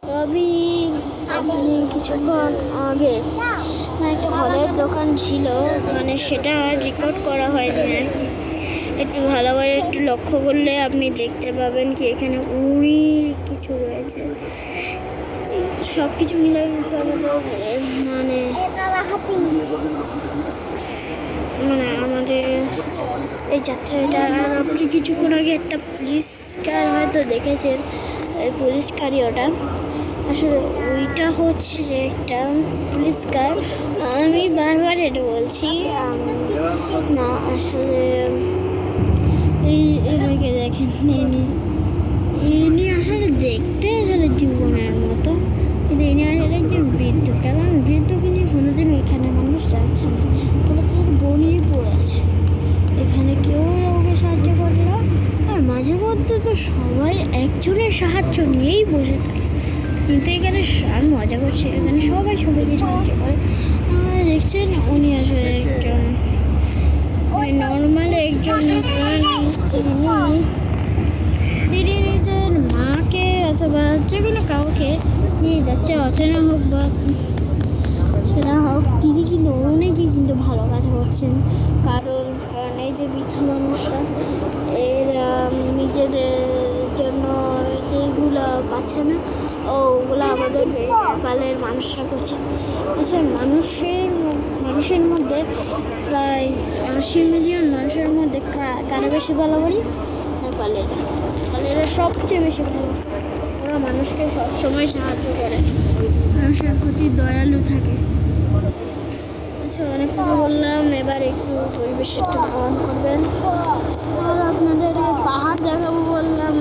আমি আপনি কিছুক্ষণ আগে একটা ফলের দোকান ছিল, মানে সেটা রেকর্ড করা হয়নি আর কি। একটু ভালো করে একটু লক্ষ্য করলে আপনি দেখতে পাবেন কি এখানে অনেক কিছু রয়েছে। সব কিছু মিলে মানে মানে আমাদের এই যাত্রাটা। আর আপনি কিছুক্ষণ আগে একটা পুলিশ কার হয়তো দেখেছেন, ওই পুলিশ কারই ওটা। আসলে ওইটা হচ্ছে যে একটা পুলিশ কার। আমি বারবার এটা বলছি না, আসলে এই এটাকে দেখেন, ইনি আসলে দেখতে আসলে জীবনের মতো, কিন্তু ইনি আসলে একজন বৃদ্ধ। কারণ বৃদ্ধকে নিয়ে কোনোদিন এখানে মানুষ যাচ্ছে না, তাহলে তাদের বনিয়ে পড়েছে। এখানে কেউ ওকে সাহায্য করে না, আর মাঝে মধ্যে তো সবাই একজনের সাহায্য নিয়েই বসে থাকে। কিন্তু এখানে আমি মজা করছি, এখানে সবাই সবাইকে সাহায্য করে। দেখছেন উনি আসলে একজন নর্মাল একজন তিনি নিজের মাকে অথবা যে কোনো কাউকে নিয়ে যাচ্ছে, অচেনা হোক বা সেটা হোক। তিনি কিন্তু অনেকেই কিন্তু ভালো কাজ করছেন। কারণ এই যে বৃদ্ধ মানুষরা এরা নিজেদের জন্য যেগুলো পাচ্ছে না, ওগুলো আমাদের নেপালের মানুষরা করছে। আচ্ছা, মানুষের মধ্যে প্রায় 80 মিলিয়ন মানুষের মধ্যে কারা বেশি ভালো বলি? নেপালেরা সবচেয়ে বেশি ভালো। ওরা মানুষকে সবসময় সাহায্য করে, মানুষের প্রতি দয়ালু থাকে। আচ্ছা, অনেক কথা বললাম, এবার একটু পরিবেশ একটু গ্রহণ করবেন। আর আপনাদের পাহাড় দেখাবো বললাম,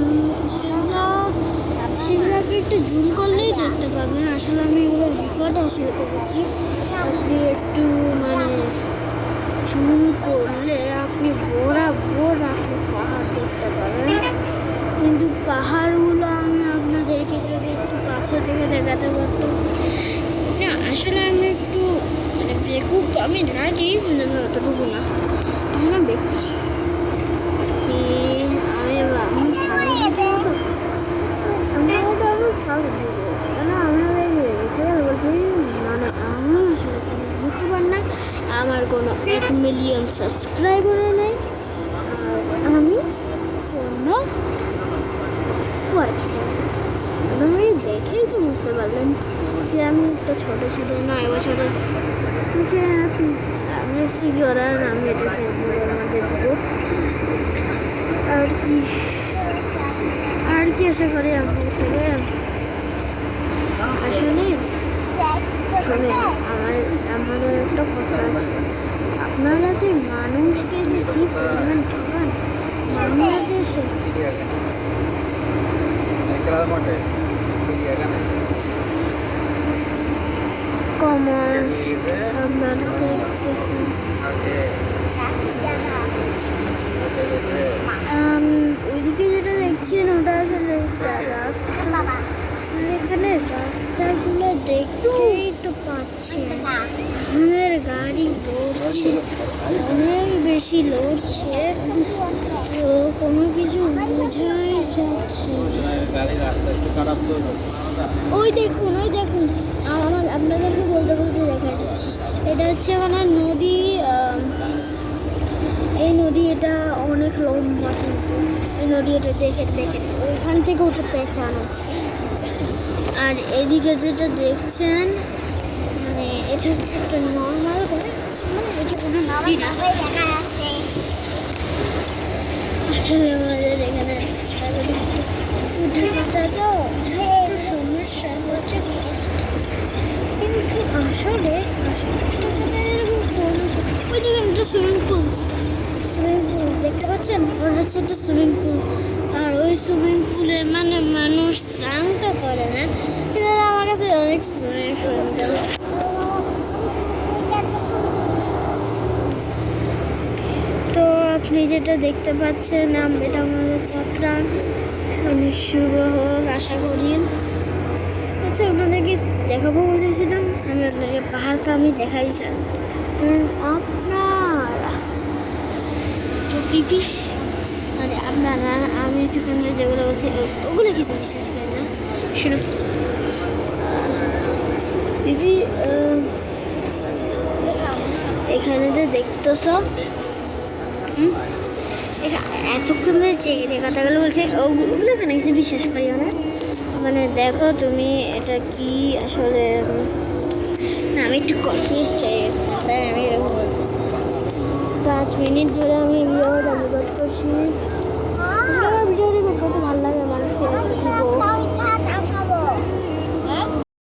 সেগুলো আপনি একটু জুম করলেই দেখতে পাবেন। আসলে আমি এগুলো রেকর্ড আসলে করেছি, আপনি একটু মানে জুম করলে আপনি বরাবর আপনি পাহাড় দেখতে পাবেন। কিন্তু পাহাড়গুলো আমি আপনাদেরকে যদি একটু কাছে থেকে দেখাতে পারতাম না। আসলে আমি একটু মানে বেকুব, আমি রাজি অতটুকু না, আমি বেকুব। আমার কোনো 1 মিলিয়ন সাবস্ক্রাইবারও নেই, আর আমি কোনো আপনি দেখেই তো বুঝতে পারলেন যে আমি একটা ছোটো 9 বছরের আমি ফিগার। আমি এটা আমাদের দেবো আর কি আশা করি আপনি থেকে। আসলে শুনে আমাদের একটা কথা আছে, আপনারা যে মানুষকে যে কী পরিমাণ ঠকান বাংলাদেশে। কমার্স আপনারা দেখতেছেন, ওইদিকে যেটা দেখছেন ওটা আসলে একটা রাস্তা। এখানে রাস্তাগুলো দেখতেই তো পাচ্ছেন, আমাদের গাড়ি লড়ছে, অনেক বেশি লড়ছে, তো কোনো কিছু বোঝাই যাচ্ছে। ওই দেখুন আপনাদেরকে বলতে দেখা যাচ্ছে, এটা হচ্ছে এখানে নদী। এই নদী এটা অনেক লম্বা, কিন্তু এই নদী এটা দেখেন ওইখান থেকে ওটা পেঁচানো। আর এদিকে যেটা দেখছেন মানে এটা হচ্ছে একটা নর্মাল, মানে এটা কোনো নদী না। আসলে আমাদের এখানে একটু সমস্যা হচ্ছে, কিন্তু আসলে ওই দেখেন একটা সুইমিং পুল দেখতে পাচ্ছেন, ওটা হচ্ছে একটা সুইমিং পুল। আর ওই সুইমিং পুলে মানে মানুষ স্নান তো করে না, কিন্তু আমার কাছে অনেক সুইমিং পুল। তো আপনি যেটা দেখতে পাচ্ছেন এটা আমাদের যাত্রা, মানে শুভ হোক আশা করি। আচ্ছা, আপনাদেরকে দেখাবো বলতেছিলাম, আমি আপনাকে পাহাড়টা আমি দেখাই চাই। আপনারা পিপি মানে আপনারা, আমি যেখানে যেগুলো বলছি ওগুলো কিছু বিশ্বাস করেন না, শুনুন। দিদি এখানে যে দেখতেছ এতক্ষণ ধরে যে কথাগুলো বলছে ওগুলো এখানে কিছু বিশ্বাস করিও না। মানে দেখো তুমি এটা কি আসলে না, আমি একটু কনফিউজ হয়ে গেছি, তাই আমি এরকম বলতেছি। 5 মিনিট ধরে আমি ভিডিও ডাউনলোড করছি।